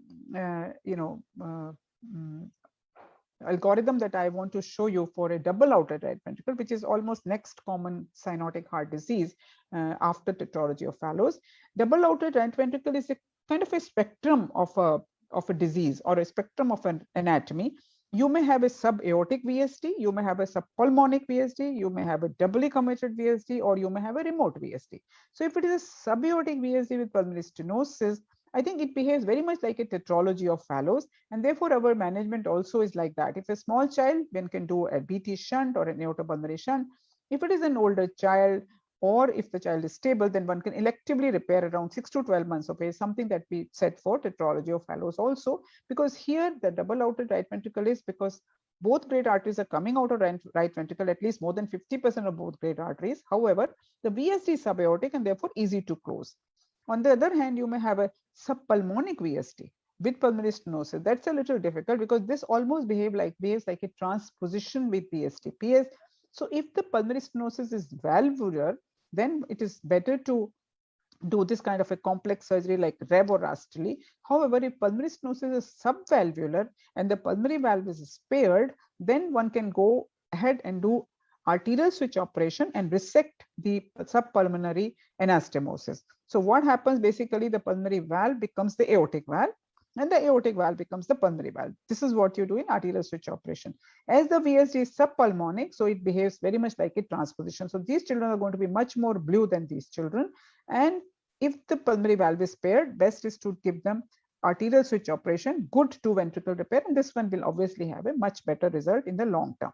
B: algorithm that I want to show you for a double outer right ventricle, which is almost next common cyanotic heart disease after tetralogy of Fallows. Double outer right ventricle is a kind of a spectrum of a disease, or a spectrum of an anatomy. You may have a subaortic VSD, you may have a subpulmonic VSD, you may have a doubly committed VSD, or you may have a remote VSD. So if it is a subaortic VSD with pulmonary stenosis, I think it behaves very much like a tetralogy of Fallows, and therefore our management also is like that. If a small child, one can do a BT shunt or an aortopulmonary shunt. If it is an older child, or if the child is stable, then one can electively repair around 6 to 12 months of age, something that we set for tetralogy of Fallows also, because here the double outer right ventricle is because both great arteries are coming out of right ventricle, at least more than 50% of both great arteries. However, the VSD is subaortic and therefore easy to close. On the other hand, you may have a subpulmonic VSD with pulmonary stenosis. That's a little difficult because this almost behaves like a transposition with VSD PS. So if the pulmonary stenosis is valvular, then it is better to do this kind of a complex surgery like REV or Rastrelli. However, if pulmonary stenosis is subvalvular and the pulmonary valve is spared, then one can go ahead and do arterial switch operation and resect the subpulmonary anastomosis. So what happens, basically the pulmonary valve becomes the aortic valve, and the aortic valve becomes the pulmonary valve. This is what you do in arterial switch operation. As the VSD is subpulmonic, so it behaves very much like a transposition. So these children are going to be much more blue than these children. And if the pulmonary valve is spared, best is to give them arterial switch operation, good 2 ventricle repair, and this one will obviously have a much better result in the long term.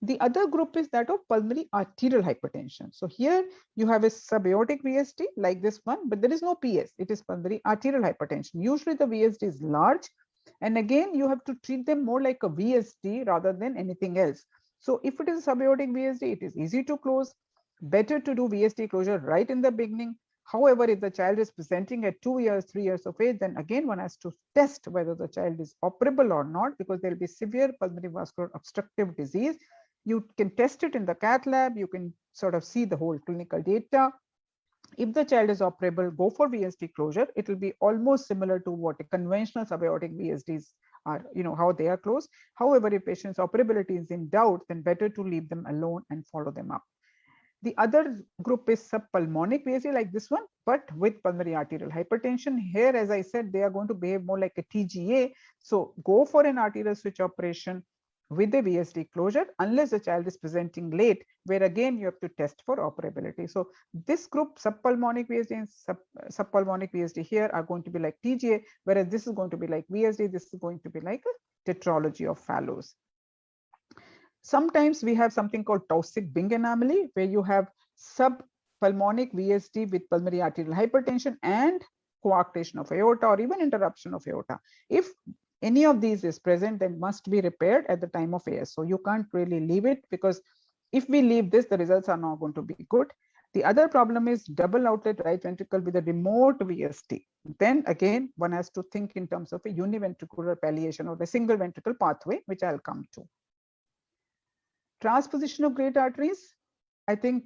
B: The other group is that of pulmonary arterial hypertension. So here you have a subaortic VSD like this one, but there is no PS. It is pulmonary arterial hypertension. Usually the VSD is large, and again you have to treat them more like a VSD rather than anything else. So if it is a subaortic VSD, it is easy to close. Better to do VSD closure right in the beginning. However, if the child is presenting at 2 years, 3 years of age, then again one has to test whether the child is operable or not, because there will be severe pulmonary vascular obstructive disease. You can test it in the cath lab. You can sort of see the whole clinical data. If the child is operable, go for VSD closure. It will be almost similar to what a conventional subaortic VSDs are, how they are closed. However, if patient's operability is in doubt, then better to leave them alone and follow them up. The other group is subpulmonic VSD like this one, but with pulmonary arterial hypertension. Here, as I said, they are going to behave more like a TGA. So go for an arterial switch operation with a VSD closure unless the child is presenting late, where again you have to test for operability. So this group, subpulmonic VSD and subpulmonic VSD here, are going to be like TGA, whereas this is going to be like VSD. This is going to be like a tetralogy of Fallows. Sometimes we have something called Taussig-Bing anomaly, where you have subpulmonic VSD with pulmonary arterial hypertension and coarctation of aorta or even interruption of aorta. If any of these is present, then must be repaired at the time of AS. So you can't really leave it, because if we leave this, the results are not going to be good. The other problem is double outlet right ventricle with a remote VSD. Then again, one has to think in terms of a univentricular palliation or the single ventricle pathway, which I'll come to. Transposition of great arteries. I think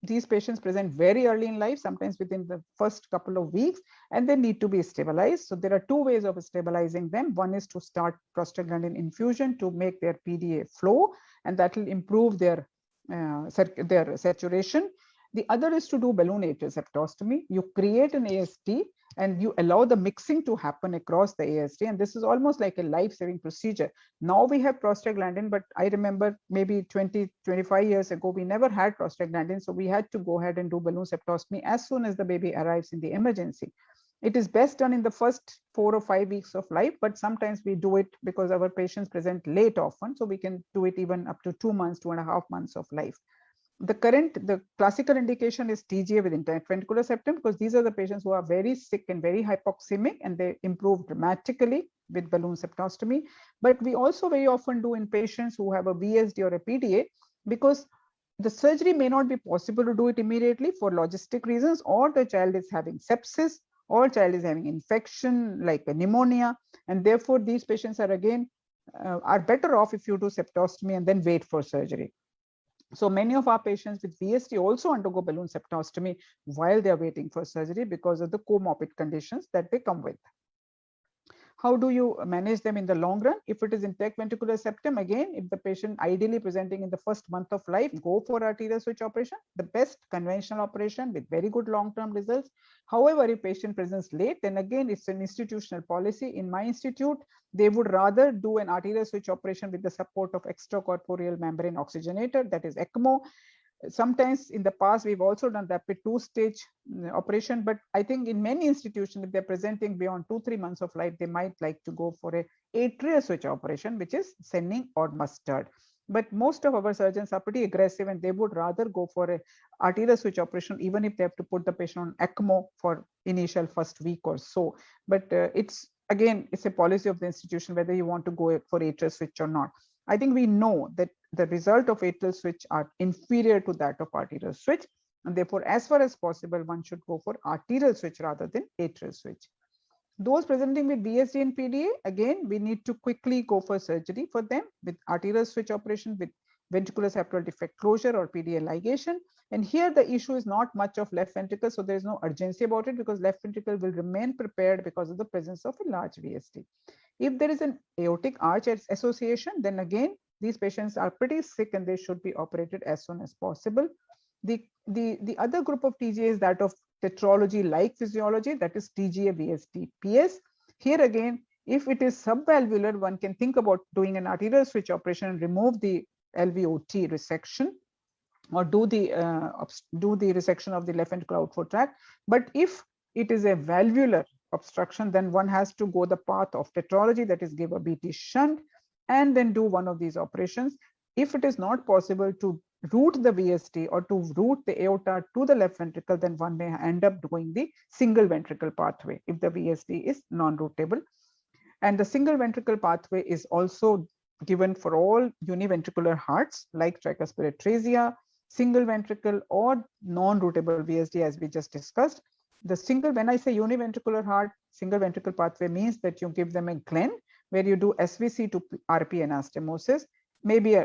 B: these patients present very early in life, sometimes within the first couple of weeks, and they need to be stabilized. So there are two ways of stabilizing them. One is to start prostaglandin infusion to make their PDA flow, and that will improve their saturation. The other is to do balloon atrial septostomy. You create an ASD and you allow the mixing to happen across the ASD, and this is almost like a life-saving procedure. Now we have prostaglandin, but I remember maybe 20-25 years ago, we never had prostaglandin, so we had to go ahead and do balloon septostomy as soon as the baby arrives in the emergency. It is best done in the first 4 or 5 weeks of life, but sometimes we do it because our patients present late often, so we can do it even up to 2 months, 2.5 months of life. The classical indication is TGA with interventricular septum, because these are the patients who are very sick and very hypoxemic, and they improve dramatically with balloon septostomy. But we also very often do in patients who have a VSD or a PDA, because the surgery may not be possible to do it immediately for logistic reasons, or the child is having sepsis, or child is having infection like a pneumonia, and therefore these patients are again are better off if you do septostomy and then wait for surgery. So many of our patients with VSD also undergo balloon septostomy while they are waiting for surgery because of the comorbid conditions that they come with. How do you manage them in the long run? If it is intact ventricular septum, again, if the patient ideally presenting in the first month of life, go for arterial switch operation, the best conventional operation with very good long-term results. However, if patient presents late, then again, it's an institutional policy. In my institute, they would rather do an arterial switch operation with the support of extracorporeal membrane oxygenator, that is ECMO. Sometimes in the past, we've also done rapid 2-stage operation, but I think in many institutions, if they're presenting beyond 2-3 months of life, they might like to go for a atrial switch operation, which is Senning or mustard. But most of our surgeons are pretty aggressive, and they would rather go for a arterial switch operation, even if they have to put the patient on ECMO for initial first week or so. But it's a policy of the institution whether you want to go for atrial switch or not. I think we know that the result of atrial switch are inferior to that of arterial switch, and therefore as far as possible one should go for arterial switch rather than atrial switch. Those presenting with VSD and PDA, again, we need to quickly go for surgery for them with arterial switch operation with ventricular septal defect closure or PDA ligation. And here the issue is not much of left ventricle, so there is no urgency about it, because left ventricle will remain prepared because of the presence of a large VSD. If there is an aortic arch association, then again, these patients are pretty sick and they should be operated as soon as possible. The other group of TGA is that of tetralogy-like physiology, that is TGA, VSD, PS. Here again, if it is subvalvular, one can think about doing an arterial switch operation and remove the LVOT resection, or do the resection of the left ventricular outflow tract. But if it is a valvular obstruction, then one has to go the path of tetralogy, that is give a BT shunt and then do one of these operations. If it is not possible to route the VSD or to route the aorta to the left ventricle, then one may end up doing the single ventricle pathway if the VSD is non-routable. And the single ventricle pathway is also given for all univentricular hearts like tricuspid atresia, single ventricle or non-routable VSD, as we just discussed. When I say univentricular heart, single ventricle pathway means that you give them a Glenn where you do SVC to RP anastomosis, maybe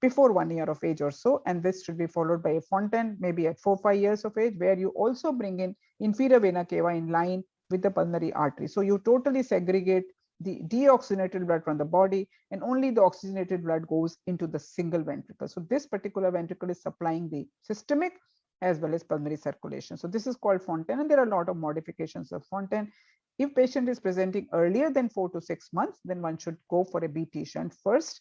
B: before 1 year of age or so, and this should be followed by a Fontaine maybe at 4-5 years of age, where you also bring in inferior vena cava in line with the pulmonary artery. So you totally segregate the deoxygenated blood from the body, and only the oxygenated blood goes into the single ventricle. So this particular ventricle is supplying the systemic as well as pulmonary circulation. So this is called Fontaine, and there are a lot of modifications of Fontaine. If patient is presenting earlier than 4 to 6 months, then one should go for a BT shunt first,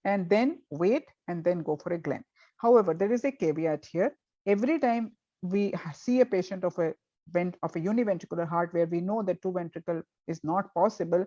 B: and then wait, and then go for a Glenn. However, there is a caveat here. Every time we see a patient of a univentricular heart where we know that two ventricle is not possible,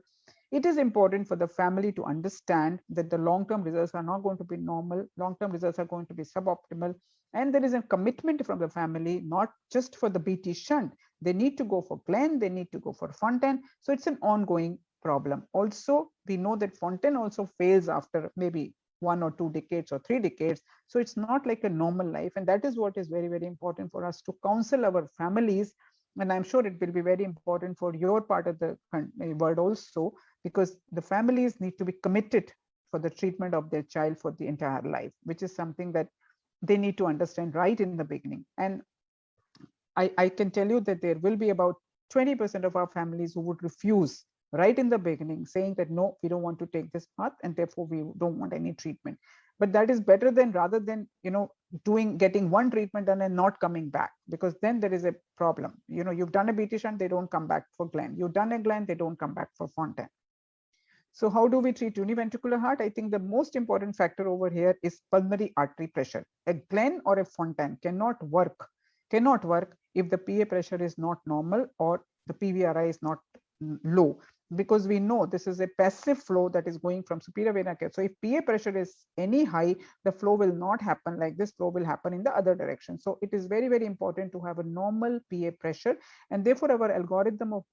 B: it is important for the family to understand that the long-term results are not going to be normal. Long-term results are going to be suboptimal, and there is a commitment from the family, not just for the BT shunt. They need to go for Glenn, they need to go for Fontaine. So it's an ongoing problem. Also, we know that Fontaine also fails after maybe 1 or 2 decades or 3 decades. So it's not like a normal life. And that is what is very, very important for us to counsel our families. And I'm sure it will be very important for your part of the world also, because the families need to be committed for the treatment of their child for the entire life, which is something that they need to understand right in the beginning. And I can tell you that there will be about 20% of our families who would refuse right in the beginning, saying that, no, we don't want to take this path, and therefore we don't want any treatment. But that is better than rather than, getting one treatment done and not coming back, because then there is a problem. You've done a BT shunt, they don't come back for Glenn. You've done a Glenn, they don't come back for Fontaine. So how do we treat univentricular heart? I think the most important factor over here is pulmonary artery pressure. A Glenn or a Fontaine cannot work if the PA pressure is not normal or the PVRI is not low, because we know this is a passive flow that is going from superior vena cava. So if PA pressure is any high, the flow will not happen like this. Flow will happen in the other direction. So it is very, very important to have a normal PA pressure, and therefore our algorithm of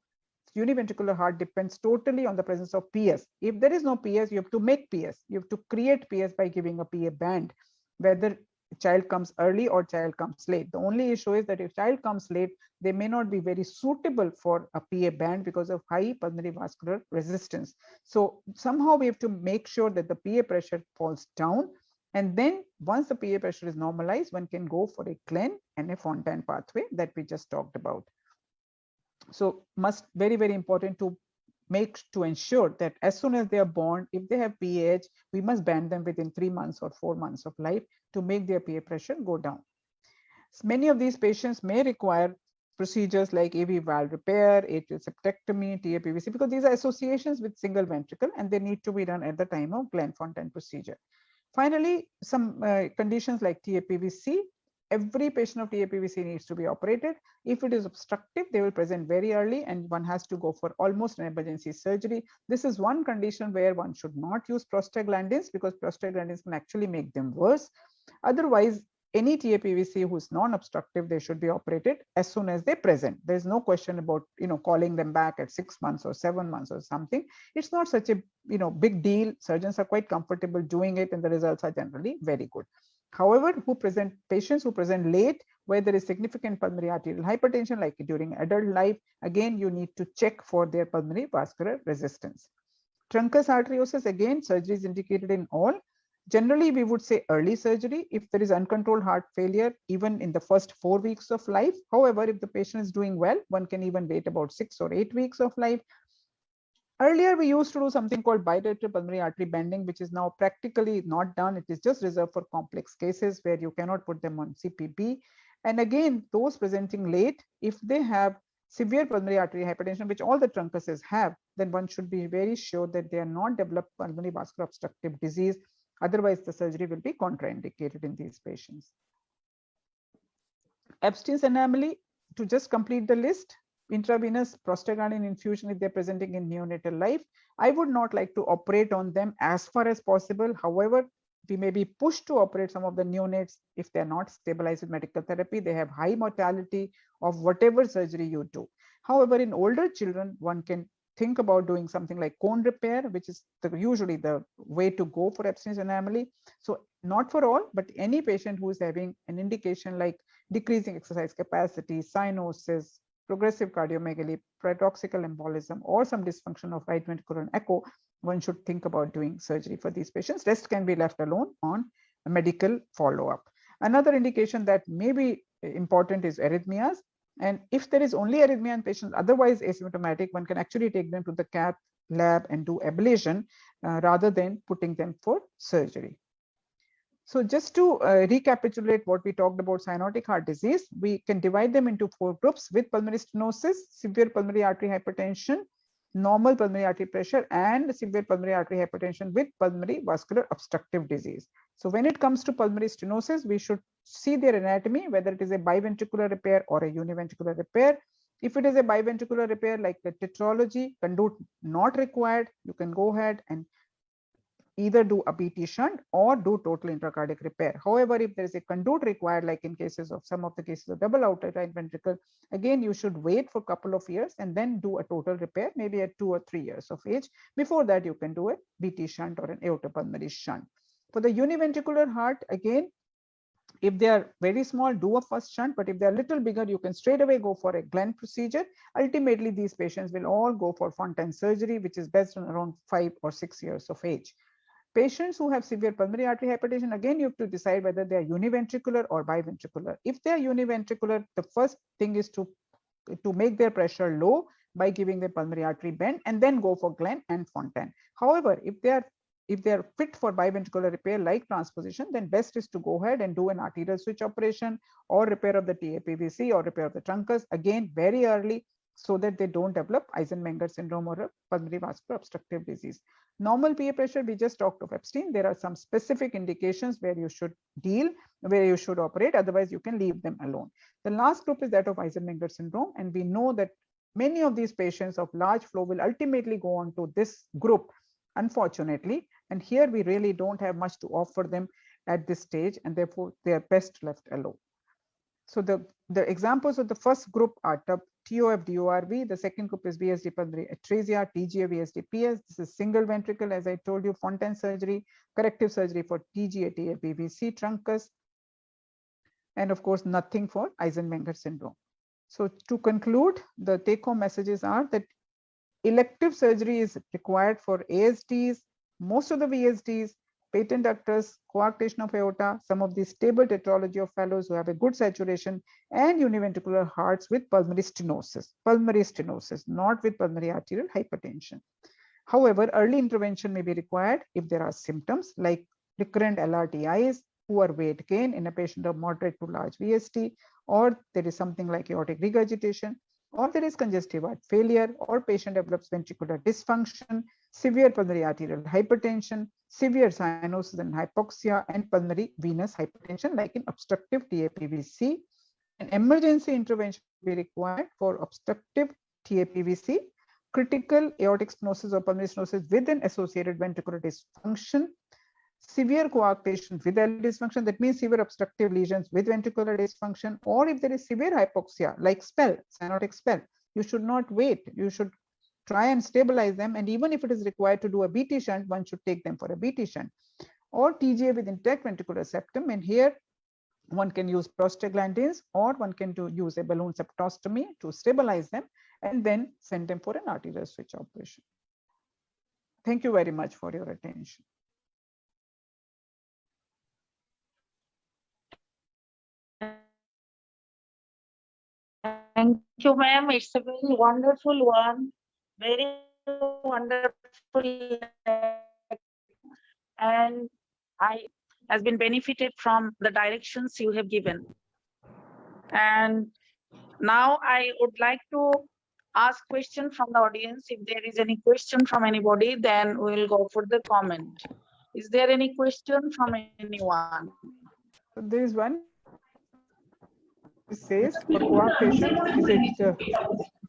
B: univentricular heart depends totally on the presence of PS. If there is no PS, you have to make PS. You have to create PS by giving a PA band, whether child comes early or child comes late. The only issue is that if child comes late, they may not be very suitable for a PA band because of high pulmonary vascular resistance. So somehow we have to make sure that the PA pressure falls down. And then once the PA pressure is normalized, one can go for a Glenn and a Fontaine pathway that we just talked about. So very, very important to ensure that as soon as they are born, if they have PAH, we must band them within 3 months or 4 months of life to make their PA pressure go down. So many of these patients may require procedures like AV valve repair, atrial septectomy, TAPVC, because these are associations with single ventricle and they need to be done at the time of Glenn-Fontaine procedure. Finally, some conditions like TAPVC. Every patient of TAPVC needs to be operated. If it is obstructive, they will present very early and one has to go for almost an emergency surgery. This is one condition where one should not use prostaglandins, because prostaglandins can actually make them worse. Otherwise, any TAPVC who is non-obstructive, they should be operated as soon as they present. There's no question about calling them back at 6 months or 7 months or something. It's not such a big deal. Surgeons are quite comfortable doing it and the results are generally very good. However, patients who present late, where there is significant pulmonary arterial hypertension, like during adult life, again, you need to check for their pulmonary vascular resistance. Truncus arteriosus, again, surgery is indicated in all. Generally, we would say early surgery if there is uncontrolled heart failure, even in the first 4 weeks of life. However, if the patient is doing well, one can even wait about 6 or 8 weeks of life. Earlier, we used to do something called bilateral pulmonary artery bending, which is now practically not done. It is just reserved for complex cases where you cannot put them on CPB. And again, those presenting late, if they have severe pulmonary artery hypertension, which all the truncuses have, then one should be very sure that they are not developed pulmonary vascular obstructive disease. Otherwise, the surgery will be contraindicated in these patients. Epstein's anomaly, to just complete the list, intravenous prostaglandin infusion if they're presenting in neonatal life. I would not like to operate on them as far as possible. However, we may be pushed to operate some of the neonates if they're not stabilized with medical therapy. They have high mortality of whatever surgery you do. However, in older children, one can think about doing something like cone repair, which is usually the way to go for Epstein's anomaly. So not for all, but any patient who is having an indication like decreasing exercise capacity, cyanosis, progressive cardiomegaly, paradoxical embolism, or some dysfunction of right ventricle and echo, one should think about doing surgery for these patients. Rest can be left alone on a medical follow-up. Another indication that may be important is arrhythmias. And if there is only arrhythmia in patients otherwise asymptomatic, one can actually take them to the cath lab and do ablation rather than putting them for surgery. So just to recapitulate what we talked about cyanotic heart disease, we can divide them into 4 groups with pulmonary stenosis, severe pulmonary artery hypertension, normal pulmonary artery pressure, and severe pulmonary artery hypertension with pulmonary vascular obstructive disease. So when it comes to pulmonary stenosis, we should see their anatomy, whether it is a biventricular repair or a univentricular repair. If it is a biventricular repair like the tetralogy, conduit not required, you can go ahead and either do a BT shunt or do total intracardiac repair. However, if there is a conduit required, like in cases of some of the cases of double outer right ventricle, again, you should wait for a couple of years and then do a total repair, maybe at 2 or 3 years of age. Before that, you can do a BT shunt or an aortopulmonary shunt. For the univentricular heart, again, if they are very small, do a first shunt, but if they're a little bigger, you can straight away go for a Glenn procedure. Ultimately, these patients will all go for Fontaine surgery, which is best on around 5 or 6 years of age. Patients who have severe pulmonary artery hypertension, again, you have to decide whether they are univentricular or biventricular. If they are univentricular, the first thing is to make their pressure low by giving the pulmonary artery bend and then go for Glenn and Fontaine. However, if they are fit for biventricular repair like transposition, then best is to go ahead and do an arterial switch operation or repair of the TAPVC or repair of the truncus, again, very early, so that they don't develop Eisenmenger syndrome or a pulmonary vascular obstructive disease. Normal PA pressure, we just talked of Epstein. There are some specific indications where you should deal, where you should operate, otherwise you can leave them alone. The last group is that of Eisenmenger syndrome, and we know that many of these patients of large flow will ultimately go on to this group, unfortunately, and here we really don't have much to offer them at this stage, and therefore they are best left alone. So the examples of the first group are TOF DORV, the second group is VSD pulmonary atresia, TGA VSD PS. This is single ventricle, as I told you, Fontaine surgery, corrective surgery for TGA TAPVC, truncus, and of course nothing for Eisenmenger syndrome. So to conclude, the take-home messages are that elective surgery is required for ASDs, most of the VSDs, patent ductus, coarctation of aorta, some of the stable tetralogy of fellows who have a good saturation, and univentricular hearts with pulmonary stenosis, not with pulmonary arterial hypertension. However, early intervention may be required if there are symptoms like recurrent LRTIs, poor weight gain in a patient of moderate to large VSD, or there is something like aortic regurgitation, or there is congestive heart failure, or patient develops ventricular dysfunction, severe pulmonary arterial hypertension, severe cyanosis and hypoxia, and pulmonary venous hypertension like in obstructive TAPVC. An emergency intervention will be required for obstructive TAPVC, critical aortic stenosis or pulmonary stenosis with an associated ventricular dysfunction, severe coarctation with LV dysfunction, that means severe obstructive lesions with ventricular dysfunction, or if there is severe hypoxia like spell, cyanotic spell, you should not wait. You should try and stabilize them, and even if it is required to do a BT shunt, one should take them for a BT shunt. Or TGA with intact ventricular septum, and here one can use prostaglandins, or one can use a balloon septostomy to stabilize them and then send them for an arterial switch operation. Thank you very much for your attention.
A: Thank you, ma'am. It's a very wonderful one, very wonderful, and I has been benefited from the directions you have given. And now I would like to ask question from the audience. If there is any question from anybody, then we'll go for the comment. Is there any question from anyone?
B: So there is one. It says for coarctation, is it the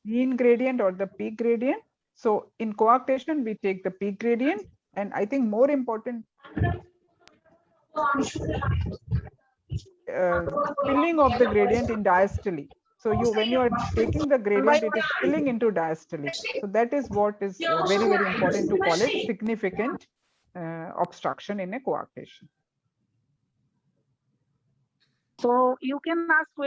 B: mean gradient or the peak gradient? So in coarctation, we take the peak gradient, and I think more important, spilling of the gradient in diastole. So when you are taking the gradient, it is spilling into diastole. So that is what is very, very important to call it significant obstruction in a coarctation.
A: So you can ask